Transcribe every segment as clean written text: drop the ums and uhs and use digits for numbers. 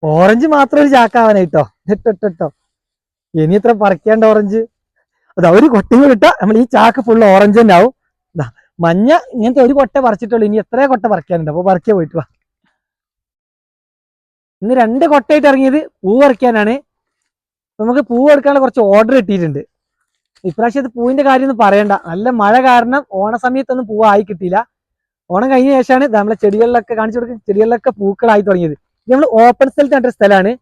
Orange മാത്രം ഒരു ചാക്കാവാനായിട്ടോ ഇട്ടോ. ഇനി ഇത്ര പറിക്കാണ്ട് ഓറഞ്ച്. അതാ ഒരു കൊട്ടയും കൂടി ഇട്ടാ നമ്മൾ ഈ ചാക്ക് ഫുള്ള് ഓറഞ്ച് തന്നെ ആവും. മഞ്ഞ ഇങ്ങനത്തെ ഒരു കൊട്ട പറിച്ചിട്ടുള്ളൂ, ഇനി എത്ര കൊട്ട പറിക്കാനുണ്ട്. അപ്പൊ പറിക്കാൻ പോയിട്ട് വാ. ഇന്ന് 2 കൊട്ടയായിട്ട് ഇറങ്ങിയത് പൂ പറിക്കാനാണ്. നമുക്ക് പൂ എടുക്കാനുള്ള കുറച്ച് ഓർഡർ കിട്ടിയിട്ടുണ്ട്. ഇപ്രാവശ്യത്തെ പൂവിന്റെ കാര്യം ഒന്നും പറയണ്ട, നല്ല മഴ കാരണം ഓണ സമയത്തൊന്നും പൂവ് ആയി കിട്ടിയില്ല. ഓണം കഴിഞ്ഞ ശേഷമാണ് നമ്മളെ ചെടികളിലൊക്കെ കാണിച്ചു കൊടുക്കുക, ചെടികളിലൊക്കെ പൂക്കളായി തുടങ്ങിയത്. ഇത് നമ്മൾ ഓപ്പൺ സ്ഥലത്ത് കണ്ട സ്ഥലമാണ്.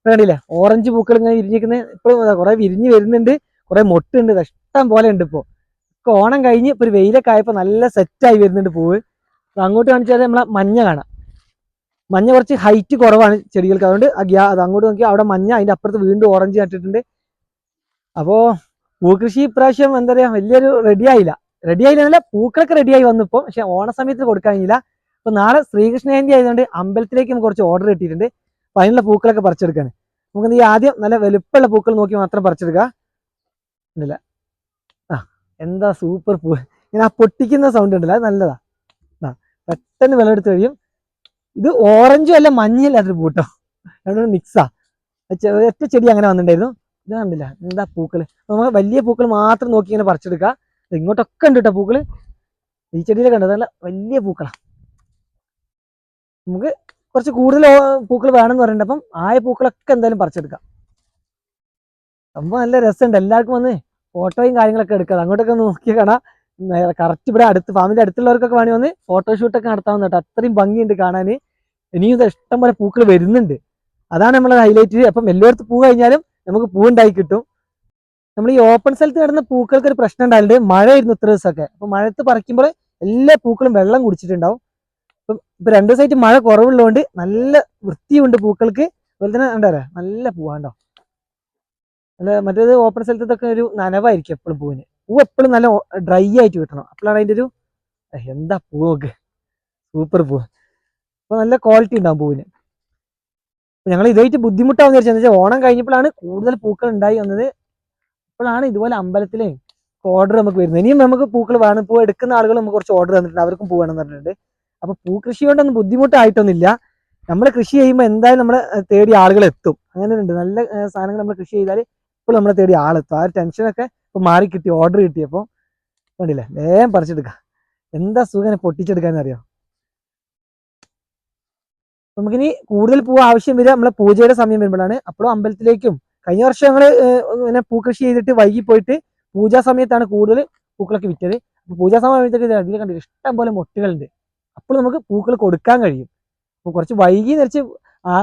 കണ്ടില്ലേ ഓറഞ്ച് പൂക്കൾ ഇങ്ങനെ വിരിഞ്ഞിരിക്കുന്നത്. ഇപ്പോഴും കുറെ വിരിഞ്ഞ് വരുന്നുണ്ട്, കുറെ മൊട്ടുണ്ട്, ഇഷ്ടം പോലെ ഉണ്ട്. ഇപ്പോൾ ഓണം കഴിഞ്ഞ് ഇപ്പൊ ഒരു വെയിലൊക്കെ ആയപ്പോൾ നല്ല സെറ്റായി വരുന്നുണ്ട് പൂവ്. അങ്ങോട്ട് കാണിച്ചാൽ നമ്മളെ മഞ്ഞ കാണാം. മഞ്ഞ കുറച്ച് ഹൈറ്റ് കുറവാണ് ചെടികൾക്ക്, അതുകൊണ്ട് അത് അങ്ങോട്ട് നോക്കിയാൽ അവിടെ മഞ്ഞ, അതിന്റെ അപ്പുറത്ത് വീണ്ടും ഓറഞ്ച് നട്ടിട്ടുണ്ട്. അപ്പോൾ പൂക്കൃഷി ഇപ്രാവശ്യം എന്താ പറയാ വലിയൊരു റെഡി ആയില്ല, പൂക്കളൊക്കെ റെഡിയായി വന്നു ഇപ്പോൾ. പക്ഷെ ഓണ സമയത്ത് കൊടുക്കാൻ കഴിഞ്ഞില്ല. അപ്പൊ നാളെ ശ്രീകൃഷ്ണ ജയന്തി ആയതുകൊണ്ട് അമ്പലത്തിലേക്ക് നമുക്ക് കുറച്ച് ഓർഡർ കിട്ടിയിട്ടുണ്ട്. അപ്പൊ അതിനുള്ള പൂക്കളൊക്കെ പറിച്ചെടുക്കാണ്. നമുക്ക് ഈ ആദ്യം നല്ല വലുപ്പമുള്ള പൂക്കൾ നോക്കി മാത്രം പറിച്ചെടുക്കുക. ഇല്ല എന്താ സൂപ്പർ പൂ, ഇങ്ങനെ ആ പൊട്ടിക്കുന്ന സൗണ്ട് ഉണ്ടല്ലോ, അത് നല്ലതാ. പെട്ടെന്ന് വിളവെടുത്ത് കഴിയും. ഇത് ഓറഞ്ചും അല്ല മഞ്ഞല്ല, അതൊരു പൂട്ടോ, രണ്ടും മിക്സാ. ഒറ്റ ചെടി അങ്ങനെ വന്നിട്ടുണ്ടായിരുന്നു. ഇത് കണ്ടില്ല എന്താ പൂക്കള്. നമുക്ക് വലിയ പൂക്കൾ മാത്രം നോക്കി ഇങ്ങനെ പറിച്ചെടുക്കുക. ഇങ്ങോട്ടൊക്കെ ഉണ്ട് കേട്ടോ പൂക്കള്. ഈ ചെടിയിലെ കണ്ടത് നല്ല വലിയ പൂക്കളാ. നമുക്ക് കുറച്ച് കൂടുതൽ പൂക്കൾ വേണമെന്ന് പറയുന്നുണ്ട്. അപ്പം ആയ പൂക്കളൊക്കെ എന്തായാലും പറിച്ചെടുക്കാം. സംഭവം നല്ല രസമുണ്ട്. എല്ലാവർക്കും വന്ന് ഫോട്ടോയും കാര്യങ്ങളൊക്കെ എടുക്കാം. അങ്ങോട്ടൊക്കെ നോക്കിയാൽ കാണാം. കറക്റ്റ് ഇവിടെ അടുത്ത് ഫാമിന്റെ അടുത്തുള്ളവർക്കൊക്കെ വേണമെങ്കിൽ വന്ന് ഫോട്ടോഷൂട്ടൊക്കെ നടത്താവുന്ന കേട്ടോ. അത്രയും ഭംഗിയുണ്ട് കാണാൻ. ഇനിയും ഇഷ്ടം പോലെ പൂക്കൾ വരുന്നുണ്ട്. അതാണ് നമ്മളെ ഹൈലൈറ്റ്. അപ്പം എല്ലായിടത്തും പൂ കഴിഞ്ഞാലും നമുക്ക് പൂ ഉണ്ടായി കിട്ടും. നമ്മൾ ഈ ഓപ്പൺ സ്ഥലത്ത് കിടന്ന പൂക്കൾക്ക് ഒരു പ്രശ്നം ഉണ്ടായിട്ടുണ്ട്. മഴയായിരുന്നു ഇത്ര ദിവസമൊക്കെ. അപ്പൊ മഴത്ത് പറിക്കുമ്പോൾ എല്ലാ പൂക്കളും വെള്ളം കുടിച്ചിട്ടുണ്ടാവും. ഇപ്പൊ 2 ദിവസമായിട്ട് മഴ കുറവുള്ളതുകൊണ്ട് നല്ല വൃത്തിയുണ്ട് പൂക്കൾക്ക്. അതുപോലെ തന്നെ എന്താ പറയാ നല്ല പൂവാണ്ടോ. അല്ല മറ്റേത് ഓപ്പൺ സ്ഥലത്തൊക്കെ ഒരു നനവായിരിക്കും എപ്പോഴും പൂവിന്. പൂ എപ്പോഴും നല്ല ഡ്രൈ ആയിട്ട് കിട്ടണം. അപ്പോഴാണ് അതിന്റെ ഒരു എന്താ പൂ നോക്ക്, സൂപ്പർ പൂ. അപ്പൊ നല്ല ക്വാളിറ്റി ഉണ്ടാവും പൂവിന്. ഞങ്ങൾ ഇതായിട്ട് ബുദ്ധിമുട്ടാവുന്ന വെച്ചാൽ ഓണം കഴിഞ്ഞപ്പോഴാണ് കൂടുതൽ പൂക്കൾ ഉണ്ടായി വന്നത്. അപ്പോഴാണ് ഇതുപോലെ അമ്പലത്തിലെ ഓർഡർ നമുക്ക് വരുന്നത്. ഇനിയും നമുക്ക് പൂക്കൾ വേണം. പൂ എടുക്കുന്ന ആളുകൾ നമുക്ക് കുറച്ച് ഓർഡർ തന്നിട്ടുണ്ട്, അവർക്കും പൂ വേണം എന്ന് പറഞ്ഞിട്ടുണ്ട്. അപ്പൊ പൂക്കൃഷി കൊണ്ടൊന്നും ബുദ്ധിമുട്ടായിട്ടൊന്നുമില്ല. നമ്മൾ കൃഷി ചെയ്യുമ്പോൾ എന്തായാലും നമ്മളെ തേടി ആളുകൾ എത്തും. അങ്ങനെ ഉണ്ട്, നല്ല സാധനങ്ങൾ നമ്മൾ കൃഷി ചെയ്താൽ ഇപ്പോൾ നമ്മളെ തേടി ആളെത്തും. ആ ഒരു ടെൻഷനൊക്കെ ഇപ്പൊ മാറി കിട്ടി, ഓർഡർ കിട്ടിയപ്പോൾ. കണ്ടില്ലേ വേഗം പറിച്ചെടുക്കാം. എന്താ സുഖം പൊട്ടിച്ചെടുക്കാന്ന് അറിയാം. നമുക്കിനി കൂടുതൽ പൂ ആവശ്യം വരിക നമ്മളെ പൂജയുടെ സമയം വരുമ്പോഴാണ്. അപ്പോഴും അമ്പലത്തിലേക്കും കഴിഞ്ഞ വർഷം ഞങ്ങള് ഇങ്ങനെ പൂക്കൃഷി ചെയ്തിട്ട് വൈകി പോയിട്ട് പൂജാ സമയത്താണ് കൂടുതൽ പൂക്കളൊക്കെ വിറ്റത്. അപ്പൊ പൂജാ സമയത്തൊക്കെ അതിൽ കണ്ടില്ല ഇഷ്ടം പോലെ മൊട്ടുകളുണ്ട്. അപ്പോൾ നമുക്ക് പൂക്കൾ കൊടുക്കാൻ കഴിയും. അപ്പൊ കുറച്ച് വൈകി നിറച്ച്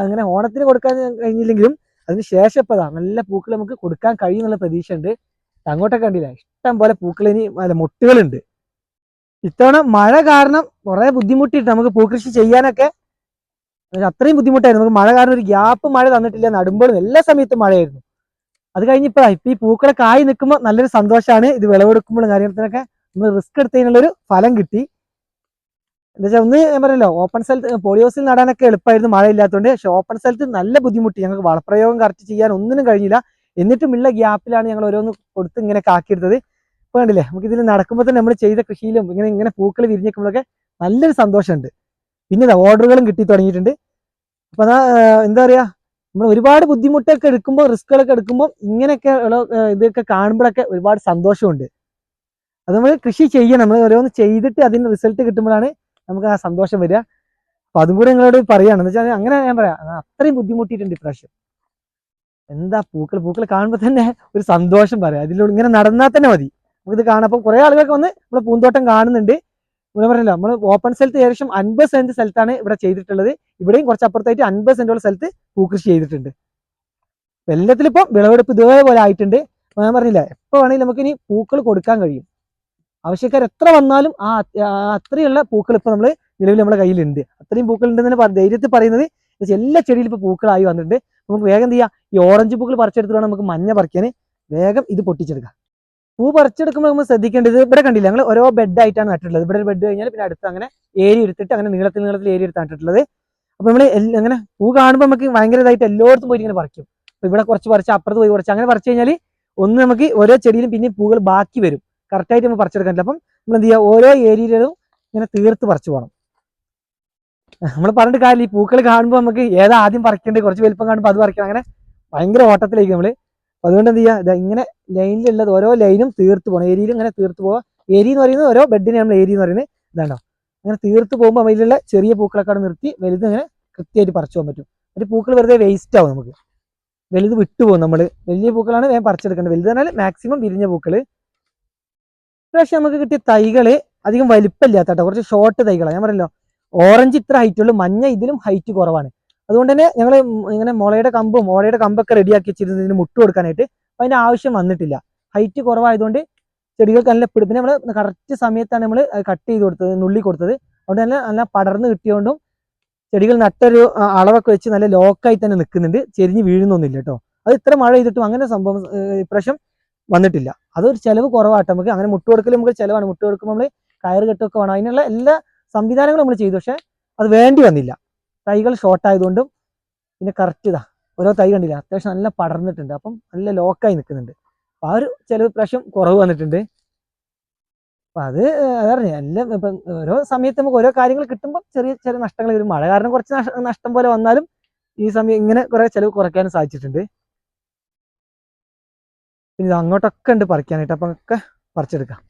അങ്ങനെ ഓണത്തിന് കൊടുക്കാൻ കഴിഞ്ഞില്ലെങ്കിലും അതിന് ശേഷം ഇപ്പൊ നല്ല പൂക്കൾ നമുക്ക് കൊടുക്കാൻ കഴിയും എന്നുള്ള പ്രതീക്ഷ ഉണ്ട്. അങ്ങോട്ടൊക്കെ കണ്ടില്ല ഇഷ്ടം പോലെ പൂക്കൾ ഇനി മൊട്ടുകളുണ്ട്. ഇത്തവണ മഴ കാരണം കുറെ ബുദ്ധിമുട്ടിയിട്ട് നമുക്ക് പൂക്കൃഷി ചെയ്യാനൊക്കെ അത്രയും ബുദ്ധിമുട്ടായിരുന്നു. നമുക്ക് മഴ കാരണം ഒരു ഗ്യാപ്പ് മഴ തന്നിട്ടില്ല. നടുമ്പോഴും എല്ലാ സമയത്തും മഴയായിരുന്നു. അത് കഴിഞ്ഞപ്പോ ഇപ്പൊ ഈ പൂക്കളൊക്കെ ആയി നിൽക്കുമ്പോൾ നല്ലൊരു സന്തോഷമാണ്. ഇത് വിളവെടുക്കുമ്പോഴും കാര്യത്തിനൊക്കെ നമ്മൾ റിസ്ക് എടുത്തതിനുള്ളൊരു ഫലം കിട്ടി. എന്താ വെച്ചാൽ ഒന്ന് ഞാൻ പറയല്ലോ, ഓപ്പൺ സ്ഥലത്ത് പോളിയോസിൽ നടാനൊക്കെ എളുപ്പമായിരുന്നു മഴ ഇല്ലാത്തതുകൊണ്ട്. പക്ഷെ ഓപ്പൺ സ്ഥലത്ത് നല്ല ബുദ്ധിമുട്ടി. ഞങ്ങൾക്ക് വളപ്രയോഗം കറക്റ്റ് ചെയ്യാൻ ഒന്നിനും കഴിഞ്ഞില്ല. എന്നിട്ടും ഉള്ള ഗ്യാപ്പിലാണ് ഞങ്ങൾ ഓരോന്ന് കൊടുത്ത് ഇങ്ങനെ കാക്കിയെടുത്തത്. ഇപ്പൊ കണ്ടില്ലേ നമുക്ക് ഇതിൽ നടക്കുമ്പോൾ തന്നെ നമ്മൾ ചെയ്ത കൃഷിയിലും ഇങ്ങനെ പൂക്കൾ വിരിഞ്ഞിരിക്കുമ്പോഴൊക്കെ നല്ലൊരു സന്തോഷമുണ്ട്. പിന്നെ ഓർഡറുകളും കിട്ടി തുടങ്ങിയിട്ടുണ്ട്. അപ്പൊ എന്താ പറയാ നമ്മൾ ഒരുപാട് ബുദ്ധിമുട്ടൊക്കെ എടുക്കുമ്പോൾ റിസ്കുകളൊക്കെ എടുക്കുമ്പോൾ ഇങ്ങനെയൊക്കെ ഇതൊക്കെ കാണുമ്പോഴൊക്കെ ഒരുപാട് സന്തോഷമുണ്ട്. അത് നമ്മൾ കൃഷി ചെയ്യണം. നമ്മൾ ഓരോന്ന് ചെയ്തിട്ട് അതിന് റിസൾട്ട് കിട്ടുമ്പോഴാണ് നമുക്ക് ആ സന്തോഷം വരിക. അപ്പൊ അതും കൂടെ നിങ്ങളോട് പറയാണ്. എന്ന് വെച്ചാൽ അങ്ങനെ ഞാൻ പറയാം, അത്രയും ബുദ്ധിമുട്ടിയിട്ടുണ്ട് ഇപ്രാവശ്യം. എന്താ പൂക്കൾ കാണുമ്പോൾ തന്നെ ഒരു സന്തോഷം പറയാം. അതിലൂടെ ഇങ്ങനെ നടന്നാൽ തന്നെ മതി നമുക്കിത് കാണാം. അപ്പം കുറെ ആളുകൾക്ക് വന്ന് നമ്മുടെ പൂന്തോട്ടം കാണുന്നുണ്ട്. ഇവിടെ പറഞ്ഞല്ലോ നമ്മൾ ഓപ്പൺ സ്ഥലത്ത് ഏകദേശം 50 സെന്റ് സ്ഥലത്താണ് ഇവിടെ ചെയ്തിട്ടുള്ളത്. ഇവിടെയും കുറച്ച് അപ്പുറത്തായിട്ട് 50 സെന്റോളം സ്ഥലത്ത് പൂക്കൃഷി ചെയ്തിട്ടുണ്ട്. എല്ലാത്തിലും ഇപ്പം വിളവെടുപ്പ് ഇതേപോലെ ആയിട്ടുണ്ട്. ഞാൻ പറഞ്ഞില്ല എപ്പോൾ വേണമെങ്കിലും നമുക്ക് ഇനി പൂക്കൾ കൊടുക്കാൻ കഴിയും. ആവശ്യക്കാർ എത്ര വന്നാലും അത്രയുള്ള പൂക്കൾ ഇപ്പൊ നമ്മൾ നിലവിൽ നമ്മുടെ കയ്യിലുണ്ട്. അത്രയും പൂക്കൾ ഉണ്ടെന്ന് ധൈര്യത്തിൽ പറയുന്നത്. എല്ലാ ചെടിയിലും ഇപ്പൊ പൂക്കളായി വന്നിട്ടുണ്ട്. നമുക്ക് വേഗം എന്ത് ചെയ്യാം, ഈ ഓറഞ്ച് പൂക്കൾ പറിച്ചെടുത്തിട്ട് വേണം നമുക്ക് മഞ്ഞ പറിക്കാൻ. വേഗം ഇത് പൊട്ടിച്ചെടുക്കാം. പൂ പറിച്ചെടുക്കുമ്പോൾ നമ്മൾ ശ്രദ്ധിക്കേണ്ടത് ഇവിടെ കണ്ടില്ല ഞങ്ങൾ ഓരോ ബെഡ് ആയിട്ടാണ് നട്ടിട്ടുള്ളത്. ഇവിടെ ഒരു ബെഡ് കഴിഞ്ഞാൽ പിന്നെ അടുത്ത് അങ്ങനെ ഏരി എടുത്തിട്ട് അങ്ങനെ നീളത്തിൽ ഏരി എടുത്ത് നട്ടിട്ടുള്ളത്. അപ്പൊ നമ്മൾ അങ്ങനെ പൂ കാണുമ്പോൾ നമുക്ക് ഭയങ്കര ഇതായിട്ട് എല്ലായിടത്തും പോയി ഇങ്ങനെ പറിക്കും. അപ്പൊ ഇവിടെ കുറച്ച് പറിച്ച് അപ്പുറത്ത് പോയി കുറച്ച് അങ്ങനെ പറിച്ചു കഴിഞ്ഞാൽ ഒന്ന് നമുക്ക് ഓരോ ചെടിയിലും പിന്നെ പൂകൾ ബാക്കി വരും. കറക്റ്റായിട്ട് നമ്മൾ പറിച്ചെടുക്കാൻ പറ്റില്ല. അപ്പം നമ്മൾ എന്ത് ചെയ്യുക, ഓരോ ഏരിയയിലും ഇങ്ങനെ തീർത്ത് പറിച്ചു പോകണം. നമ്മൾ പറഞ്ഞിട്ട് കാര്യമില്ല, ഈ പൂക്കൾ കാണുമ്പോൾ നമുക്ക് ഏതാ ആദ്യം പറിക്കേണ്ടത്, കുറച്ച് വലിപ്പം കാണുമ്പോൾ അത് പറിക്കണം, അങ്ങനെ ഭയങ്കര ഓട്ടത്തിലേക്ക് നമ്മള്. അപ്പൊ അതുകൊണ്ട് എന്ത് ചെയ്യുക, ഇങ്ങനെ ലൈനിലുള്ളത് ഓരോ ലൈനും തീർത്ത് പോകണം, ഏരിയയിൽ ഇങ്ങനെ തീർത്ത് പോവുക. ഏരി എന്ന് പറയുന്നത് ഓരോ ബെഡിനെ നമ്മൾ ഏരി എന്ന് പറയുന്നത് ഇതാണ്ടോ, അങ്ങനെ തീർത്ത് പോകുമ്പോൾ അതിലുള്ള ചെറിയ പൂക്കളൊക്കെ അവിടെ നിർത്തി വലുത് ഇങ്ങനെ കൃത്യമായിട്ട് പറിച്ചു പോകാൻ പറ്റും. ഒരു പൂക്കൾ വെറുതെ വേസ്റ്റ് ആവും, നമുക്ക് വലുത് വിട്ടുപോകും. നമ്മൾ വലിയ പൂക്കളാണ് വേഗം പറിച്ചെടുക്കേണ്ടത്. വലുത് പറഞ്ഞാൽ മാക്സിമം വിരിഞ്ഞ പൂക്കൾ. പക്ഷെ നമുക്ക് കിട്ടിയ തൈകള് അധികം വലിപ്പമില്ലാത്ത കേട്ടോ, കുറച്ച് ഷോർട്ട് തൈകളാണ്. ഞാൻ പറയല്ലോ, ഓറഞ്ച് ഇത്ര ഹൈറ്റ് ഉള്ളൂ, മഞ്ഞ ഇതിലും ഹൈറ്റ് കുറവാണ്. അതുകൊണ്ട് തന്നെ ഞങ്ങൾ ഇങ്ങനെ മുളയുടെ കമ്പൊക്കെ റെഡിയാക്കി വെച്ചിരുന്നു ഇതിന് മുട്ട് കൊടുക്കാനായിട്ട്. അപ്പം അതിൻ്റെ ആവശ്യം വന്നിട്ടില്ല. ഹൈറ്റ് കുറവായതുകൊണ്ട് ചെടികൾക്ക് നല്ല പിടി. പിന്നെ നമ്മൾ കറക്റ്റ് സമയത്താണ് നമ്മൾ കട്ട് ചെയ്ത് കൊടുത്തത്, നുള്ളി കൊടുത്തത്. അതുകൊണ്ട് തന്നെ നല്ല പടർന്ന് കിട്ടിയതുകൊണ്ടും ചെടികൾ നട്ടൊരു അളവൊക്കെ വെച്ച് നല്ല ലോക്കായി തന്നെ നിൽക്കുന്നുണ്ട്, ചെരിഞ്ഞ് വീഴുന്നൊന്നുമില്ല കേട്ടോ. അത് ഇത്ര മഴ ചെയ്തിട്ടും അങ്ങനെ സംഭവം ഇപ്രാവശ്യം വന്നിട്ടില്ല. അതൊരു ചിലവ് കുറവാട്ടോ നമുക്ക്. അങ്ങനെ മുട്ട് കൊടുക്കൽ നമുക്ക് ചിലവാണ്. മുട്ട് കൊടുക്കുമ്പോൾ നമ്മൾ കയറ് കെട്ടൊക്കെ വേണം, അതിനുള്ള എല്ലാ സംവിധാനങ്ങളും നമ്മൾ ചെയ്തു. പക്ഷെ അത് വേണ്ടി വന്നില്ല, തൈകൾ ഷോർട്ട് ആയതുകൊണ്ടും. പിന്നെ കറക്റ്റ് ഇതാ ഓരോ തൈ കണ്ടില്ല, അത്യാവശ്യം നല്ല പടർന്നിട്ടുണ്ട്, അപ്പം നല്ല ലോക്കായി നിൽക്കുന്നുണ്ട്. അപ്പം ആ ഒരു ചിലവ് പ്രാവശ്യം കുറവ് വന്നിട്ടുണ്ട്. അപ്പം അത് അതറിഞ്ഞ എല്ലാം ഇപ്പം ഓരോ സമയത്ത് നമുക്ക് ഓരോ കാര്യങ്ങൾ കിട്ടുമ്പോൾ ചെറിയ ചെറിയ നഷ്ടങ്ങൾ വരും. മഴ കാരണം കുറച്ച് നഷ്ടം പോലെ വന്നാലും ഈ സമയം ഇങ്ങനെ കുറെ ചിലവ് കുറയ്ക്കാനും സാധിച്ചിട്ടുണ്ട്. പിന്നെ ഇത് അങ്ങോട്ടൊക്കെ ഉണ്ട് പറിക്കാനായിട്ട്, അപ്പം ഒക്കെ പറിച്ചെടുക്കാം.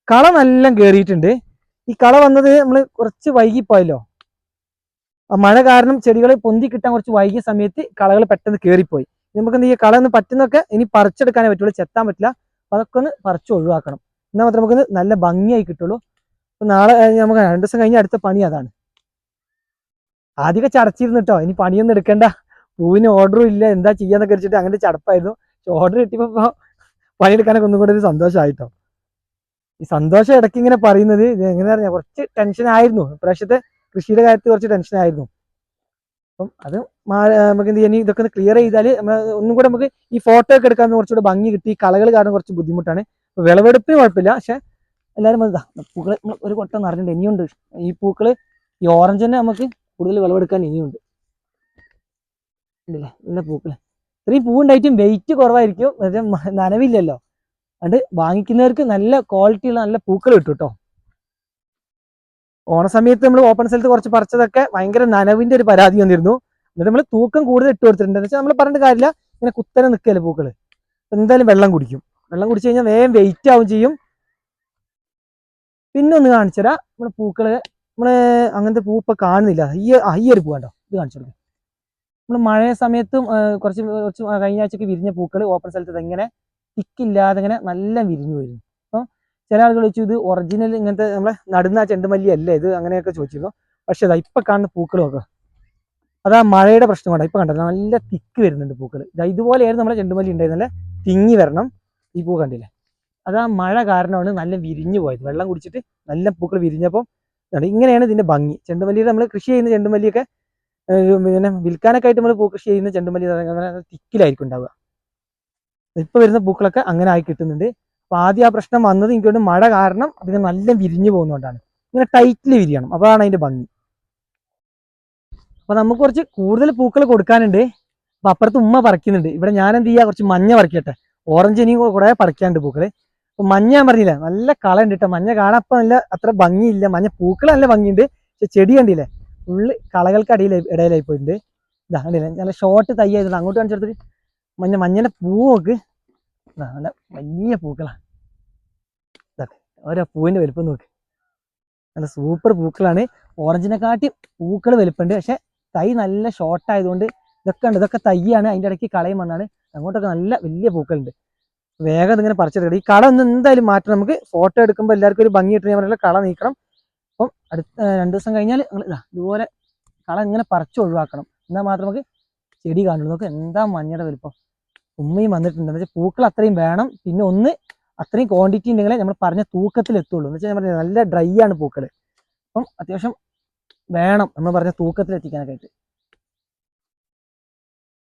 കള നല്ല കയറിയിട്ടുണ്ട്. ഈ കള വന്നത് നമ്മൾ കുറച്ച് വൈകിപ്പോയല്ലോ, മഴ കാരണം ചെടികൾ പൊന്തി കിട്ടാൻ കുറച്ച് വൈകിയ സമയത്ത് കളകൾ പെട്ടെന്ന് കയറിപ്പോയി. നമുക്ക് എന്ത് ഈ കള ഒന്ന് പറ്റുന്നൊക്കെ ഇനി പറിച്ചെടുക്കാനേ പറ്റുള്ളൂ, ചെത്താൻ പറ്റില്ല. അപ്പം അതൊക്കെ ഒന്ന് പറിച്ച് ഒഴിവാക്കണം, എന്നാൽ മാത്രമേ നമുക്ക് നല്ല ഭംഗിയായി കിട്ടുള്ളൂ. അപ്പം നാളെ നമുക്ക് 2 ദിവസം കഴിഞ്ഞ് അടുത്ത പണി അതാണ്. ആദ്യമൊക്കെ ചടച്ചിരുന്നു കേട്ടോ, ഇനി പണിയൊന്നും എടുക്കണ്ട, പൂവിന് ഓർഡറും ഇല്ല, എന്താ ചെയ്യാന്നൊക്കെ വെച്ചിട്ട് അങ്ങനെ ചടപ്പായിരുന്നു. പക്ഷെ ഓർഡർ കിട്ടിയപ്പോൾ പണിയെടുക്കാനൊക്കെ ഒന്നും കൂടെ ഒരു സന്തോഷമായിട്ടോ. ഈ സന്തോഷം ഇടയ്ക്ക് ഇങ്ങനെ പറയുന്നത് ഇത് എങ്ങനെ പറഞ്ഞാൽ കുറച്ച് ടെൻഷൻ ആയിരുന്നു, ഇപ്രാവശ്യത്തെ കൃഷിയുടെ കാര്യത്തിൽ കുറച്ച് ടെൻഷൻ ആയിരുന്നു. അപ്പം അത് നമുക്ക് എന്ത് ചെയ്യാൻ, ഇതൊക്കെ ഒന്ന് ക്ലിയർ ചെയ്താൽ നമ്മൾ ഒന്നും കൂടെ നമുക്ക് ഈ ഫോട്ടോ ഒക്കെ എടുക്കാൻ കുറച്ചുകൂടെ ഭംഗി കിട്ടി. ഈ കളകൾ കാരണം കുറച്ച് ബുദ്ധിമുട്ടാണ്. വിളവെടുപ്പിന് കുഴപ്പമില്ല, പക്ഷെ എല്ലാവരും പൂക്കൾ ഒരു കൊട്ടം നിറഞ്ഞിട്ടുണ്ട്, ഇനിയുണ്ട് ഈ പൂക്കൾ. ഈ ഓറഞ്ച് തന്നെ നമുക്ക് കൂടുതൽ വിളവെടുക്കാൻ ഇനിയുണ്ട്. ഉണ്ടല്ലേ നല്ല പൂക്കൾ. ഇത്രയും പൂവുണ്ടായിട്ടും വെയിറ്റ് കുറവായിരിക്കും, നനവില്ലല്ലോ. അതുകൊണ്ട് വാങ്ങിക്കുന്നവർക്ക് നല്ല ക്വാളിറ്റിയുള്ള നല്ല പൂക്കൾ കിട്ടും കേട്ടോ. ഓണസമയത്ത് നമ്മൾ ഓപ്പൺ സ്ഥലത്ത് കുറച്ച് പറിച്ചതൊക്കെ ഭയങ്കര നനവിന്റെ ഒരു പരാതി വന്നിരുന്നു. എന്നിട്ട് നമ്മൾ തൂക്കം കൂടുതൽ ഇട്ട് കൊടുത്തിട്ടുണ്ട്. എന്ന് വെച്ചാൽ നമ്മൾ പറഞ്ഞിട്ട് കാര്യമില്ല, ഇങ്ങനെ കുത്തനെ നിൽക്കല്ലേ പൂക്കൾ, എന്തായാലും വെള്ളം കുടിക്കും. വെള്ളം കുടിച്ചു കഴിഞ്ഞാൽ വേഗം വെയിറ്റ് ആവും ചെയ്യും. പിന്നെ ഒന്ന് കാണിച്ചുതരാം നമ്മള് പൂക്കള്. നമ്മള് അങ്ങനത്തെ പൂ ഇപ്പൊ കാണുന്നില്ല. ഈ ഒരു പൂ കണ്ടോ, ഇത് കാണിച്ചു കൊടുക്കും. നമ്മൾ മഴ സമയത്തും കുറച്ച് കുറച്ച് കഴിഞ്ഞ ആഴ്ചക്ക് വിരിഞ്ഞ പൂക്കൾ ഓപ്പൺ സ്ഥലത്ത് ഇങ്ങനെ തിക്കില്ലാതെ ഇങ്ങനെ നല്ല വിരിഞ്ഞു വരുന്നു. അപ്പോൾ ചില ആളുകൾ ചോദിച്ചു ഇത് ഒറിജിനൽ ഇങ്ങനത്തെ നമ്മളെ നടുന്ന ചെണ്ടുമല്ലി അല്ലേ ഇത്, അങ്ങനെയൊക്കെ ചോദിച്ചിരുന്നു. പക്ഷെ ഇതാ ഇപ്പൊ കാണുന്ന പൂക്കൾ നോക്കുക, അതാ മഴയുടെ പ്രശ്നം കൊണ്ടാണ്. ഇപ്പൊ കണ്ടത് നല്ല തിക്ക് വരുന്നുണ്ട് പൂക്കൾ. ഇതുപോലെയായിരുന്നു നമ്മളെ ചെണ്ടുമല്ലി ഉണ്ടായിരുന്നത്, നല്ല തിങ്ങി വരണം. ഈ പൂ കണ്ടില്ലേ, അതാ മഴ കാരണമാണ് നല്ല വിരിഞ്ഞു പോയത്. വെള്ളം കുടിച്ചിട്ട് നല്ല പൂക്കൾ വിരിഞ്ഞപ്പോൾ ഇങ്ങനെയാണ് ഇതിന്റെ ഭംഗി. ചെണ്ടുമല്ലിയുടെ നമ്മൾ കൃഷി ചെയ്യുന്ന ചെണ്ടുമല്ലിയൊക്കെ പിന്നെ വിൽക്കാനൊക്കെ ആയിട്ട് നമ്മൾ പൂ കൃഷി ചെയ്യുന്ന ചെണ്ടുമല്ലി തിക്കിലായിരിക്കും ഉണ്ടാവുക. ഇപ്പൊ വരുന്ന പൂക്കളൊക്കെ അങ്ങനെ ആയി കിട്ടുന്നുണ്ട്. അപ്പൊ ആദ്യം ആ പ്രശ്നം വന്നത് എനിക്കൊണ്ട് മഴ കാരണം ഇതിന് നല്ല വിരിഞ്ഞു പോകുന്നതുകൊണ്ടാണ്. ഇങ്ങനെ ടൈറ്റിൽ വിരിയണം, അതാണ് അതിന്റെ ഭംഗി. അപ്പൊ നമുക്ക് കുറച്ച് കൂടുതൽ പൂക്കൾ കൊടുക്കാനുണ്ട്. അപ്പൊ അപ്പുറത്ത് ഉമ്മ പറിക്കുന്നുണ്ട്, ഇവിടെ ഞാൻ എന്ത് ചെയ്യാ കുറച്ച് മഞ്ഞ പറിക്കട്ടെ. ഓറഞ്ച് ഇനിയും കുറെ പറിക്കാണ്ട് പൂക്കള്. അപ്പൊ മഞ്ഞ ഞാൻ പറഞ്ഞില്ല, നല്ല കള ഉണ്ട് കേട്ടോ. മഞ്ഞ കാണാൻ നല്ല അത്ര ഭംഗിയില്ല, മഞ്ഞ പൂക്കൾ നല്ല ഭംഗിയുണ്ട്, പക്ഷെ ചെടി കണ്ടില്ലേ ഫുള്ള് കളകൾക്ക് ഇടയിലായി പോയിട്ടുണ്ട്. ഇതാ കണ്ടില്ലേ നല്ല ഷോർട്ട് തൈ ആയിരുന്നു. അങ്ങോട്ട് കാണിച്ചെടുത്തിട്ട് മഞ്ഞന്റെ പൂ നോക്ക്, നല്ല വലിയ പൂക്കളാണ്. ഇതൊക്കെ ഓരോ പൂവിന്റെ വലുപ്പം നോക്ക്, നല്ല സൂപ്പർ പൂക്കളാണ്. ഓറഞ്ചിനെക്കാട്ടി പൂക്കൾ വലുപ്പമുണ്ട്, പക്ഷെ തൈ നല്ല ഷോർട്ട് ആയതുകൊണ്ട് ഇതൊക്കെ ഉണ്ട്. ഇതൊക്കെ തൈയാണ്, അതിൻ്റെ ഇടയ്ക്ക് കളയും വന്നാണ്. അങ്ങോട്ടൊക്കെ നല്ല വലിയ പൂക്കളുണ്ട്. വേഗം ഇങ്ങനെ പറിച്ചെടുക്കണം. ഈ കള ഒന്ന് എന്തായാലും മാറ്റണം. നമുക്ക് ഫോട്ടോ എടുക്കുമ്പോൾ എല്ലാവർക്കും ഒരു ഭംഗി കിട്ടുന്ന ഞാൻ പറഞ്ഞാൽ കള നീക്കണം. അപ്പം അടുത്ത 2 ദിവസം കഴിഞ്ഞാൽ നിങ്ങൾ ഇതുപോലെ കള ഇങ്ങനെ പറിച്ച് ഒഴിവാക്കണം, എന്നാൽ മാത്രം നമുക്ക് ചെടി കാണുള്ളൂ. നോക്ക് എന്താ മഞ്ഞയുടെ വലുപ്പം. ഉമ്മയും വന്നിട്ടുണ്ട്, എന്ന് വെച്ചാൽ പൂക്കൾ അത്രയും വേണം. പിന്നെ ഒന്ന് അത്രയും ക്വാണ്ടിറ്റി ഉണ്ടെങ്കിലേ നമ്മൾ പറഞ്ഞ തൂക്കത്തിൽ എത്തുള്ളൂ. എന്ന് വെച്ചാൽ ഞാൻ പറഞ്ഞത് നല്ല ഡ്രൈ ആണ് പൂക്കൾ, അപ്പം അത്യാവശ്യം വേണം നമ്മൾ പറഞ്ഞ തൂക്കത്തിൽ എത്തിക്കാനൊക്കെ ആയിട്ട്.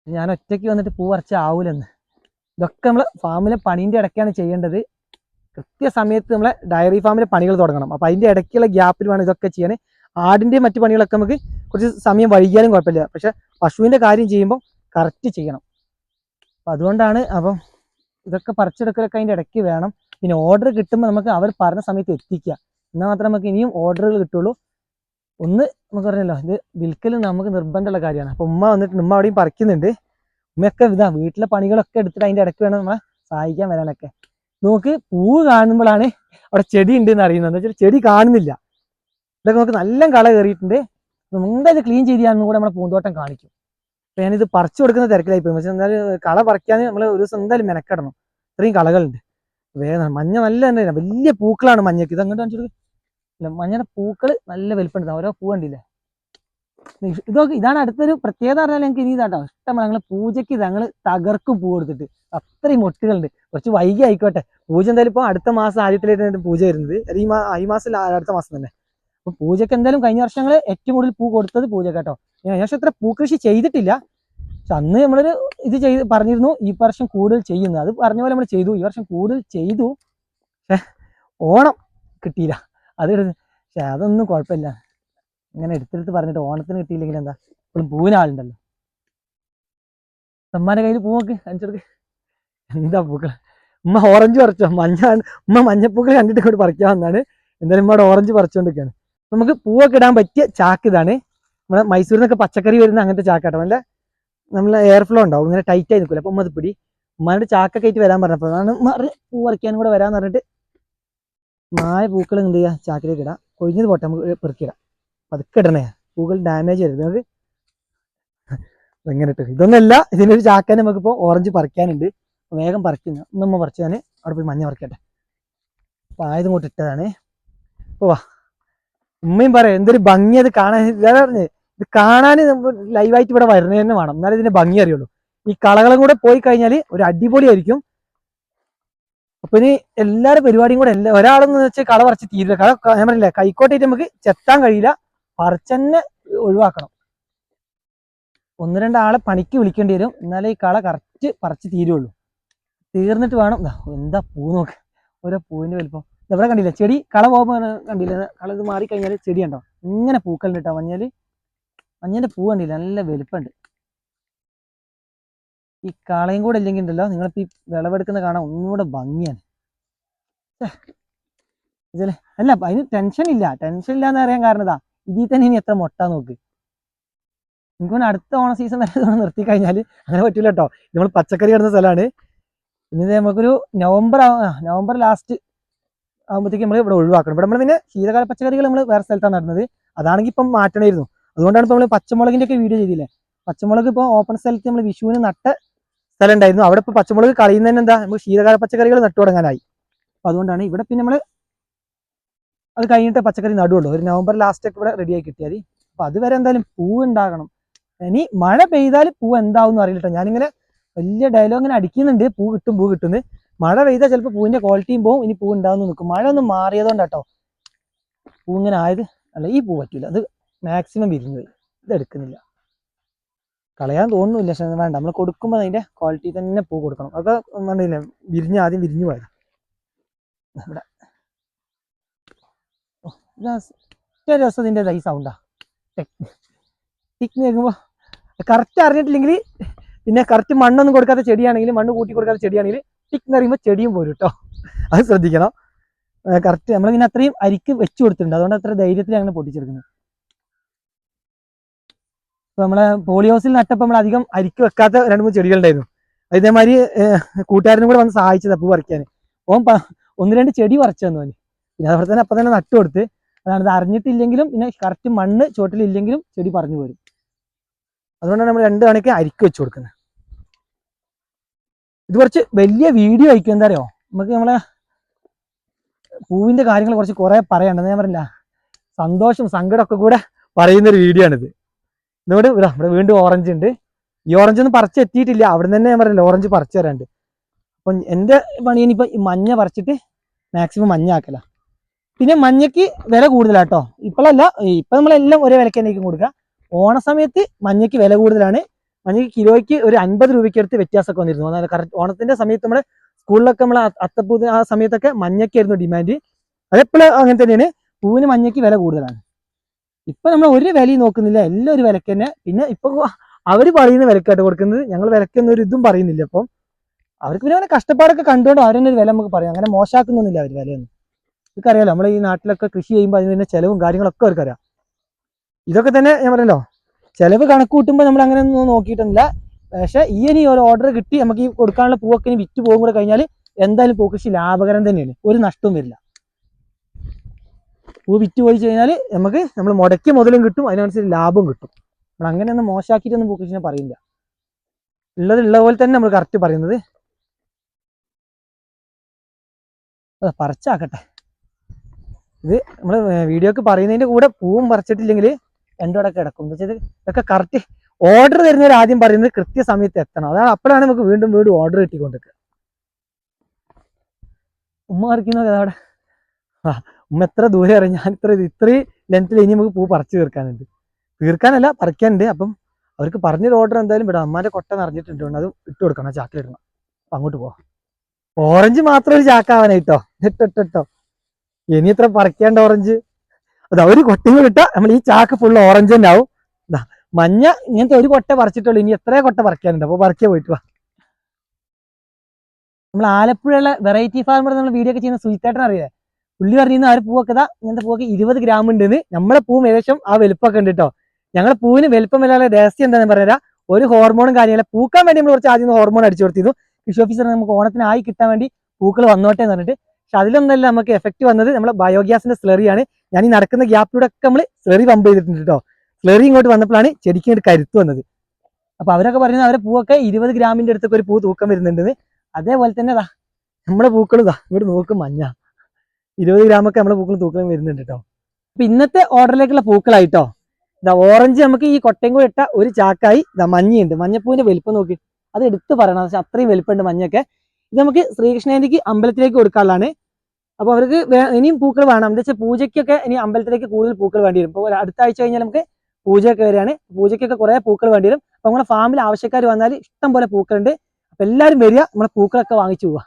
ഞാൻ ഒറ്റയ്ക്ക് വന്നിട്ട് പൂ പറിച്ച ആവൂലെന്ന്. ഇതൊക്കെ നമ്മൾ ഫാമിലെ പണീൻ്റെ ഇടയ്ക്കാണ് ചെയ്യേണ്ടത്. കൃത്യസമയത്ത് നമ്മളെ ഡയറി ഫാമിലെ പണികൾ തുടങ്ങണം. അപ്പോൾ അതിൻ്റെ ഇടയ്ക്കുള്ള ഗ്യാപ്പിൽ വേണം ഇതൊക്കെ ചെയ്യാൻ. ആടിൻ്റെയും മറ്റു പണികളൊക്കെ നമുക്ക് കുറച്ച് സമയം വൈകിയാലും കുഴപ്പമില്ല, പക്ഷെ പശുവിൻ്റെ കാര്യം ചെയ്യുമ്പോൾ കറക്റ്റ് ചെയ്യണം. അപ്പം അതുകൊണ്ടാണ്. അപ്പം ഇതൊക്കെ പറിച്ചെടുക്കലൊക്കെ അതിൻ്റെ ഇടയ്ക്ക് വേണം. പിന്നെ ഓർഡർ കിട്ടുമ്പോൾ നമുക്ക് അവർ പറഞ്ഞ സമയത്ത് എത്തിക്കുക, എന്നാൽ മാത്രമേ നമുക്ക് ഇനിയും ഓർഡറുകൾ കിട്ടുള്ളൂ. ഒന്ന് നമുക്ക് പറഞ്ഞല്ലോ ഇത് വിൽക്കൽ നമുക്ക് നിർബന്ധമുള്ള കാര്യമാണ്. അപ്പൊ ഉമ്മ വന്നിട്ട് ഉമ്മ അവിടെയും പറിക്കുന്നുണ്ട്. ഉമ്മയൊക്കെ ഇതാ വീട്ടിലെ പണികളൊക്കെ എടുത്തിട്ട് അതിന്റെ ഇടയ്ക്ക് വേണം നമ്മളെ സഹായിക്കാൻ വരാനൊക്കെ. നമുക്ക് പൂവ് കാണുമ്പോഴാണ് അവിടെ ചെടി ഉണ്ട് എന്ന് അറിയുന്നത്. എന്താ വെച്ചാൽ ചെടി കാണുന്നില്ല. ഇതൊക്കെ നമുക്ക് നല്ല കള കയറിയിട്ടുണ്ട്. എന്തായാലും ക്ലീൻ ചെയ്യാനും കൂടെ നമ്മളെ പൂന്തോട്ടം കാണിക്കും. അപ്പൊ ഞാനിത് പറിച്ചു കൊടുക്കുന്ന തിരക്കിലായി പോയി. പക്ഷെ എന്തായാലും കള പറിക്കാൻ നമ്മൾ ഒരു ദിവസം എന്തായാലും മെനക്കെടണം. ഇത്രയും കളകളുണ്ട്. വേഗം മഞ്ഞ നല്ല തന്നെ വലിയ പൂക്കളാണ് മഞ്ഞക്ക്. ഇത് അങ്ങോട്ട് കാണിച്ചു. മഞ്ഞയുടെ പൂക്കൾ നല്ല വലിപ്പമുണ്ട്. ഓരോ പൂ കണ്ടില്ലേ. ഇതൊക്കെ ഇതാണ് അടുത്തൊരു പ്രത്യേകത പറഞ്ഞാൽ ഞങ്ങൾക്ക് ഇനി ഇതാട്ടോ ഇഷ്ടമാണ്. ഞങ്ങൾ പൂജയ്ക്ക് ഞങ്ങൾ തകർക്കും പൂ കൊടുത്തിട്ട്. അത്രയും മൊട്ടുകളുണ്ട്. കുറച്ച് വൈകി ആയിക്കോട്ടെ. പൂജ എന്തായാലും ഇപ്പോൾ അടുത്ത മാസം ആദ്യത്തിലായിട്ടാണ് പൂജ വരുന്നത്. ഈ മാസം അടുത്ത മാസം തന്നെ. അപ്പൊ പൂജയ്ക്ക് എന്തായാലും കഴിഞ്ഞ വർഷങ്ങൾ ഏറ്റവും കൂടുതൽ പൂ കൊടുത്തത് പൂജക്ക് കേട്ടോ. ഞാൻ പക്ഷെ അത്ര പൂക്കൃഷി ചെയ്തിട്ടില്ല. പക്ഷെ അന്ന് നമ്മളൊരു ഇത് പറഞ്ഞിരുന്നു ഈ വർഷം കൂടുതൽ ചെയ്യുന്നു. അത് പറഞ്ഞ പോലെ നമ്മൾ ചെയ്തു. ഈ വർഷം കൂടുതൽ ചെയ്തു. പക്ഷെ ഓണം കിട്ടിയില്ല. പക്ഷെ അതൊന്നും കുഴപ്പമില്ല. ഇങ്ങനെ എടുത്തെടുത്ത് പറഞ്ഞിട്ട് ഓണത്തിന് കിട്ടിയില്ലെങ്കിൽ എന്താ ഇപ്പോഴും പൂവിന് ആളുണ്ടല്ലോ. ഉമ്മാന്റെ കയ്യിൽ പൂവൊക്കെ കാണിച്ചെടുക്ക്. എന്താ പൂക്കൾ. ഉമ്മ ഓറഞ്ച് പറിച്ചോ. ഉമ്മ മഞ്ഞപ്പൂക്കൾ കണ്ടിട്ട് ഇങ്ങോട്ട് പറിക്കാൻ വന്നാണ്. എന്തായാലും ഉമ്മയുടെ ഓറഞ്ച് പറിച്ചുകൊണ്ടിരിക്കുകയാണ്. നമുക്ക് പൂവൊക്കെ ഇടാൻ പറ്റിയ ചാക്ക് ഇതാണ്. നമ്മളെ മൈസൂരിൽ നിന്നൊക്കെ പച്ചക്കറി വരുന്ന അങ്ങനത്തെ ചാക്കാട്ടോ. നല്ല നമ്മളെ എയർ ഫ്ലോ ഉണ്ടാവും. ഇങ്ങനെ ടൈറ്റ് ആയി നിൽക്കില്ല. അപ്പം ഉമ്മ അത് പിടി. ഉമ്മാനോട് ചാക്കൊക്കെ ആയിട്ട് വരാൻ പറഞ്ഞപ്പോൾ അതാണ് പൂ പറിക്കാനും കൂടെ വരാന്ന് പറഞ്ഞിട്ട് മായ പൂക്കൾ എന്ത് ചെയ്യുക ചാക്കിലേക്ക് ഇടാം. കൊഴിഞ്ഞത് പോട്ടെ നമുക്ക് പെറുക്കിടാം. പതുക്കെ ഇടണേ. പൂക്കൾ ഡാമേജ് ചെയ്യരുത്. നമുക്ക് എങ്ങനെ ഇട്ട് ഇതൊന്നല്ല. ഇതിനൊരു ചാക്കാൻ നമുക്കിപ്പോൾ ഓറഞ്ച് പറിക്കാനുണ്ട്. വേഗം പറിക്കുന്നു. നമ്മ പറിച്ച് ഞാൻ അവിടെ പോയി മഞ്ഞ പറിക്കട്ടെ. അപ്പോൾ ആയതും കൊണ്ട് ഇട്ടതാണ്. ഓ ഉമ്മയും പറയാം എന്തൊരു ഭംഗി അത് കാണാൻ. ഇതാ പറഞ്ഞത് ഇത് കാണാൻ നമ്മൾ ലൈവായിട്ട് ഇവിടെ വരുന്നത് തന്നെ വേണം. എന്നാലും ഇതിന്റെ ഭംഗി അറിയുള്ളൂ. ഈ കളകളും കൂടെ പോയി കഴിഞ്ഞാൽ ഒരു അടിപൊളിയായിരിക്കും. അപ്പൊ ഇനി എല്ലാവരും പരിപാടിയും കൂടെ ഒരാളെന്ന് വെച്ചാൽ കള പറിച്ച് തീരില്ല. ഞാൻ പറഞ്ഞില്ല കൈക്കോട്ടായിട്ട് നമുക്ക് ചെത്താൻ കഴിയില്ല. പറിച്ചെന്നെ ഒഴിവാക്കണം. ഒന്ന് രണ്ടാളെ പണിക്ക് വിളിക്കേണ്ടി വരും. എന്നാലേ ഈ കള കറക്റ്റ് പറിച്ച് തീരുള്ളൂ. തീർന്നിട്ട് വേണം. എന്താ പൂ നോക്ക്. ഓരോ പൂവിന്റെ വലിപ്പം ഇവിടെ കണ്ടില്ല. ചെടി കള പോകുമ്പോൾ കണ്ടില്ല. കള ഇത് മാറിക്കഴിഞ്ഞാൽ ചെടി ഉണ്ടോ ഇങ്ങനെ പൂക്കളുണ്ട് കേട്ടോ. മഞ്ഞന്റെ പൂ കണ്ടില്ല. നല്ല വലുപ്പമുണ്ട്. ഈ കളയും കൂടെ ഇല്ലെങ്കിൽ ഉണ്ടല്ലോ നിങ്ങളിപ്പോൾ ഈ വിളവെടുക്കുന്ന കാണാൻ ഒന്നുകൂടെ ഭംഗിയാണ്. അല്ല അതിന് ടെൻഷൻ ഇല്ല എന്ന് അറിയാൻ കാരണം ഇതാ ഇതിൽ തന്നെ ഇനി എത്ര മുട്ട നോക്ക്. എനിക്ക് അടുത്ത ഓണ സീസൺ തന്നെ നിർത്തി കഴിഞ്ഞാൽ അങ്ങനെ പറ്റില്ല കേട്ടോ. നമ്മൾ പച്ചക്കറി ഇടുന്ന സ്ഥലമാണ്. ഇനി നമുക്കൊരു നവംബർ ലാസ്റ്റ് ആകുമ്പോഴത്തേക്ക് നമ്മൾ ഇവിടെ ഒഴിവാക്കണം. ഇവിടെ നമ്മൾ പിന്നെ ശീതകാല പച്ചക്കറികൾ നമ്മൾ വേറെ സ്ഥലത്താണ് നടുന്നത്. അതാണെങ്കിൽ ഇപ്പം മാറ്റണമായിരുന്നു. അതുകൊണ്ടാണ് ഇപ്പോൾ നമ്മൾ പച്ചമുളകിൻ്റെ ഒക്കെ വീഡിയോ ചെയ്തില്ലേ. പച്ചമുളക് ഇപ്പോൾ ഓപ്പൺ സ്ഥലത്ത് നമ്മൾ വിഷുവിന് നട്ട സ്ഥലം ഉണ്ടായിരുന്നു. അവിടെ ഇപ്പോൾ പച്ചമുളക് കളയുന്നതിന് എന്താ നമുക്ക് ശീതകാല പച്ചക്കറികൾ നട്ടു തുടങ്ങാനായി. അപ്പം അതുകൊണ്ടാണ് ഇവിടെ പിന്നെ നമ്മൾ അത് കഴിഞ്ഞിട്ട് പച്ചക്കറി നടുള്ളൂ. ഒരു നവംബർ ലാസ്റ്റ് ഒക്കെ ഇവിടെ റെഡിയായി കിട്ടിയാൽ. അപ്പം അതുവരെ എന്തായാലും പൂവ് ഉണ്ടാകണം. ഇനി മഴ പെയ്താൽ പൂവ് എന്താവും എന്ന് അറിയില്ല കേട്ടോ. ഞാനിങ്ങനെ വലിയ ഡയലോഗ് ഇങ്ങനെ അടിക്കുന്നുണ്ട്. പൂ കിട്ടുന്നു. മഴ പെയ്താൽ ചിലപ്പോൾ പൂവിന്റെ ക്വാളിറ്റിയും പോവും. ഇനി പൂ ഉണ്ടാവുന്ന നിൽക്കും. മഴ ഒന്ന് മാറിയതുകൊണ്ടാട്ടോ പൂ ഇങ്ങനെ ആയത്. അല്ല ഈ പൂ പറ്റില്ല. അത് മാക്സിമം വിരിഞ്ഞു പോയി. ഇതെടുക്കുന്നില്ല. കളയാൻ തോന്നുന്നില്ല. പക്ഷെ വേണ്ട, നമ്മൾ കൊടുക്കുമ്പോൾ അതിന്റെ ക്വാളിറ്റി തന്നെ പൂ കൊടുക്കണം. അതൊക്കെ ആദ്യം വിരിഞ്ഞു പോയത്. ഇവിടെ രസം ഇതിൻ്റെ ഈ സൗണ്ടാ. ടിക്ക് കേൾക്കുമ്പോൾ കറക്റ്റ് അറിഞ്ഞിട്ടില്ലെങ്കിൽ പിന്നെ കറക്റ്റ് മണ്ണൊന്നും കൊടുക്കാത്ത ചെടിയാണെങ്കിൽ, മണ്ണ് കൂട്ടി കൊടുക്കാത്ത ചെടിയാണെങ്കിൽ ടിക്ക് എന്ന് പറയുമ്പോൾ ചെടിയും പോരും കേട്ടോ. അത് ശ്രദ്ധിക്കണം. കറക്റ്റ് നമ്മൾ പിന്നെ അത്രയും അരിക്ക് വെച്ച് കൊടുത്തിട്ടുണ്ട്. അതുകൊണ്ട് അത്ര ധൈര്യത്തിൽ അങ്ങനെ പൊട്ടിച്ചെടുക്കുന്നത്. ഇപ്പൊ നമ്മളെ പോളിഹൗസിൽ നട്ടപ്പോൾ നമ്മൾ അധികം അരിക്ക് വെക്കാത്ത 2-3 ചെടികളുണ്ടായിരുന്നു. ഇതേമാതിരി കൂട്ടുകാരനും കൂടെ വന്ന് സഹായിച്ചത് പൂ പറിക്കാൻ. ഓൻ 1-2 ചെടി പറിച്ചു തന്നു. പിന്നെ അതുപോലെ തന്നെ അപ്പം തന്നെ നട്ടു കൊടുത്ത്. അതാണ് ഇത് അറിഞ്ഞിട്ടില്ലെങ്കിലും പിന്നെ കറക്റ്റ് മണ്ണ് ചോട്ടിലില്ലെങ്കിലും ചെടി പറഞ്ഞു പോരും. അതുകൊണ്ടാണ് നമ്മൾ 2 കണക്ക് അരിക്ക് വെച്ച് കൊടുക്കുന്നത്. ഇത് കുറച്ച് വലിയ വീഡിയോ ആയിരിക്കും. എന്താ അറിയോ, നമുക്ക് നമ്മളെ പൂവിന്റെ കാര്യങ്ങൾ കുറേ പറയാനുണ്ട്. ഞാൻ പറഞ്ഞില്ല, സന്തോഷം സങ്കടമൊക്കെ കൂടെ പറയുന്നൊരു വീഡിയോ ആണിത്. ഇതോട് ഇവിടെ വീണ്ടും ഓറഞ്ച് ഉണ്ട്. ഈ ഓറഞ്ച് ഒന്നും പറിച്ചെത്തിയിട്ടില്ല. അവിടെ നിന്ന് തന്നെ ഞാൻ പറഞ്ഞില്ല ഓറഞ്ച് പറിച്ചു തരാണ്ട്. അപ്പം എൻ്റെ പണി ഇനിയിപ്പോൾ ഈ മഞ്ഞ പറിച്ചിട്ട് മാക്സിമം മഞ്ഞ ആക്കല. പിന്നെ മഞ്ഞയ്ക്ക് വില കൂടുതലാട്ടോ. ഇപ്പോഴല്ല, ഇപ്പം നമ്മളെല്ലാം ഒരേ വിലക്ക് തന്നെയായിരിക്കും കൊടുക്കുക. ഓണ സമയത്ത് മഞ്ഞയ്ക്ക് വില കൂടുതലാണ്. മഞ്ഞയ്ക്ക് കിലോയ്ക്ക് ഒരു 50 രൂപയ്ക്ക് അടുത്ത് വ്യത്യാസമൊക്കെ വന്നിരുന്നു. അതായത് കറക്റ്റ് ഓണത്തിന്റെ സമയത്ത് നമ്മുടെ സ്കൂളിലൊക്കെ നമ്മൾ അത്തപ്പൂ ആ സമയത്തൊക്കെ മഞ്ഞയ്ക്കായിരുന്നു ഡിമാൻഡ്. അതെപ്പോഴും അങ്ങനെ തന്നെയാണ്. പൂവിന് മഞ്ഞയ്ക്ക് വില കൂടുതലാണ്. ഇപ്പൊ നമ്മൾ ഒരു വിലയും നോക്കുന്നില്ല, എല്ലാം ഒരു വിലക്ക് തന്നെ. പിന്നെ ഇപ്പൊ അവർ പറയുന്ന വിലക്കായിട്ട് കൊടുക്കുന്നത്. ഞങ്ങൾ വിലക്കൊന്നും ഒരു ഇതും പറയുന്നില്ല. അപ്പം അവർക്ക് പിന്നെ കഷ്ടപ്പാടൊക്കെ കണ്ടുകൊണ്ട് അവരെന്നെ ഒരു വില നമുക്ക് പറയാം. അങ്ങനെ മോശമാക്കുന്നൊന്നുമില്ല അവർ വിലയൊന്നും. ഇതൊക്കെ അറിയാലോ, നമ്മൾ ഈ നാട്ടിലൊക്കെ കൃഷി ചെയ്യുമ്പോൾ അതിന് പിന്നെ ചെലവും കാര്യങ്ങളൊക്കെ അവർക്കറിയാം. ഇതൊക്കെ തന്നെ ഞാൻ പറഞ്ഞല്ലോ, ചെലവ് കണക്ക് കൂട്ടുമ്പോൾ നമ്മൾ അങ്ങനെ ഒന്നും നോക്കിയിട്ടൊന്നുമില്ല. പക്ഷെ ഈ ഒരു ഓർഡർ കിട്ടി നമുക്ക് ഈ കൊടുക്കാനുള്ള പൂവൊക്കെ ഇനി വിറ്റ് പോകും കൂടെ കഴിഞ്ഞാൽ എന്തായാലും പൂക്കൃഷി ലാഭകരം തന്നെയാണ്, ഒരു നഷ്ടവും വരില്ല. പൂ വിറ്റ് പോയി കഴിഞ്ഞാൽ നമുക്ക് നമ്മൾ മുടക്കിയ മുതലും കിട്ടും, അതിനനുസരിച്ച് ലാഭം കിട്ടും. നമ്മൾ അങ്ങനെയൊന്നും മോശമാക്കിയിട്ടൊന്നും പൂക്കൃഷിനെ പറയില്ല, ഉള്ള പോലെ തന്നെ നമ്മൾ കറക്റ്റ് പറയുന്നത്. പറിച്ചാക്കട്ടെ. ഇത് നമ്മൾ വീഡിയോക്ക് പറയുന്നതിന്റെ കൂടെ പൂവും പറിച്ചിട്ടില്ലെങ്കിൽ രണ്ടോടെ കിടക്കും. എന്താ വെച്ചാൽ ഇതൊക്കെ കറക്റ്റ് ഓർഡർ തരുന്നവർ ആദ്യം പറയുന്നത് കൃത്യസമയത്ത് എത്തണം, അതാണ് അപ്പോഴാണ് നമുക്ക് വീണ്ടും വീണ്ടും ഓർഡർ കിട്ടിക്കൊണ്ടിരിക്കുക. ഉമ്മ പറിക്കുന്നത് അവിടെ, ഉമ്മ എത്ര ദൂരെ അറിയാം, ഞാൻ ഇത്രയും ലെങ്ത്തിൽ ഇനി നമുക്ക് പൂ പറിച്ചു തീർക്കാനല്ല പറിക്കാനുണ്ട്. അപ്പം അവർക്ക് പറഞ്ഞൊരു ഓർഡർ എന്തായാലും വിടാം. അമ്മാന്റെ കൊട്ട നിറഞ്ഞിട്ടുണ്ട്, അത് ഇട്ട് കൊടുക്കണം, ചാക്കിലിടണം. അപ്പം അങ്ങോട്ട് പോവാം. ഓറഞ്ച് മാത്രം ഒരു ചാക്കാവാനായിട്ടോ, ഇട്ടോ ഇനി ഇത്ര പറിക്കേണ്ട ഓറഞ്ച്. അതാ ഒരു കൊട്ടയും കിട്ടാ നമ്മൾ ഈ ചാക്ക് ഫുള്ള് ഓറഞ്ച് തന്നെ ആവും. മഞ്ഞ ഇങ്ങനത്തെ ഒരു കൊട്ട പറിച്ചിട്ടുള്ളൂ, ഇനി എത്ര കൊട്ട പറിക്കാനുണ്ട്, അപ്പോൾ പറിക്കാൻ പോയിട്ട് വാ. നമ്മൾ ആലപ്പുഴയുള്ള വെറൈറ്റി ഫാർമർ നമ്മൾ വീഡിയോ ഒക്കെ ചെയ്യുന്ന സുജിത്തേട്ടൻ അറിയാം, പുള്ളി പറഞ്ഞിരുന്ന ആ ഒരു പൂവൊക്കെ ഇങ്ങനത്തെ പൂവൊക്കെ 20 ഗ്രാം ഉണ്ടെന്ന്. നമ്മളെ പൂവും ഏകദേശം ആ വലുപ്പമൊക്കെ ഉണ്ട് കേട്ടോ. ഞങ്ങളെ പൂവിന് വലുപ്പം വല്ലാതെ രഹസ്യം എന്താണെന്ന് പറഞ്ഞാൽ ഒരു ഹോർമോണും കാര്യമില്ല. പൂക്കാൻ വേണ്ടി നമ്മൾ കുറച്ച് ആദ്യം ഹോർമോൺ അടിച്ചു കൊടുത്തിരുന്നു. കൃഷി ഓഫീസർ നമുക്ക് ഓണത്തിനായി കിട്ടാൻ വേണ്ടി പൂക്കൾ വന്നോട്ടെ എന്ന് പറഞ്ഞിട്ട്. പക്ഷെ അതിലൊന്നല്ല നമുക്ക് എഫക്റ്റ് വന്നത് നമ്മളെ ബയോഗ്യാസിന്റെ സ്ലറിയാണ്. ഞാൻ ഈ നടക്കുന്ന ഗ്യാപ്പിലൂടെ ഒക്കെ നമ്മൾ സ്ലറി പമ്പ് ചെയ്തിട്ടുണ്ട് കേട്ടോ. സ്ലറി ഇങ്ങോട്ട് വന്നപ്പോഴാണ് ചെടിക്ക് ഇങ്ങോട്ട് കരുത്ത് വന്നത്. അപ്പൊ അവരൊക്കെ പറയുന്നത് അവരെ പൂവൊക്കെ 20 ഗ്രാമിന്റെ അടുത്തൊക്കെ ഒരു പൂ തൂക്കം വരുന്നുണ്ടെന്ന്. അതേപോലെ തന്നെ നമ്മുടെ പൂക്കൾ ഇങ്ങോട്ട് നോക്കും, മഞ്ഞ 20 ഗ്രാമൊക്കെ നമ്മുടെ പൂക്കൾ തൂക്കം വരുന്നുണ്ട് കേട്ടോ. അപ്പൊ ഇന്നത്തെ ഓർഡറിലേക്കുള്ള പൂക്കളായിട്ടോ, ഓറഞ്ച് നമുക്ക് ഈ കൊട്ടയും കൂടെ ഇട്ട ഒരു ചാക്കായി. മഞ്ഞയുണ്ട്, മഞ്ഞപ്പൂവിന്റെ വലിപ്പം നോക്കി, അത് എടുത്ത് പറയണം, പക്ഷെ അത്രയും വലിപ്പമുണ്ട് മഞ്ഞൊക്കെ. ഇത് നമുക്ക് ശ്രീകൃഷ്ണേന്തിക്ക് അമ്പലത്തിലേക്ക് കൊടുക്കാനുള്ളതാണ്. അപ്പൊ അവർക്ക് ഇനിയും പൂക്കൾ വേണം, എന്താ വെച്ചാൽ പൂജയ്ക്കൊക്കെ ഇനി അമ്പലത്തിലേക്ക് കൂടുതൽ പൂക്കൾ വേണ്ടി വരും. ഇപ്പോൾ അടുത്ത ആഴ്ച കഴിഞ്ഞാൽ നമുക്ക് പൂജയൊക്കെ വരികയാണ്, പൂജയ്ക്കൊക്കെ കുറെ പൂക്കൾ വേണ്ടി വരും. അപ്പൊ നമ്മുടെ ഫാമിൽ ആവശ്യക്കാർ വന്നാൽ ഇഷ്ടം പോലെ പൂക്കളുണ്ട്. അപ്പൊ എല്ലാവരും വരിക, നമ്മളെ പൂക്കളൊക്കെ വാങ്ങിച്ചു പോവുക.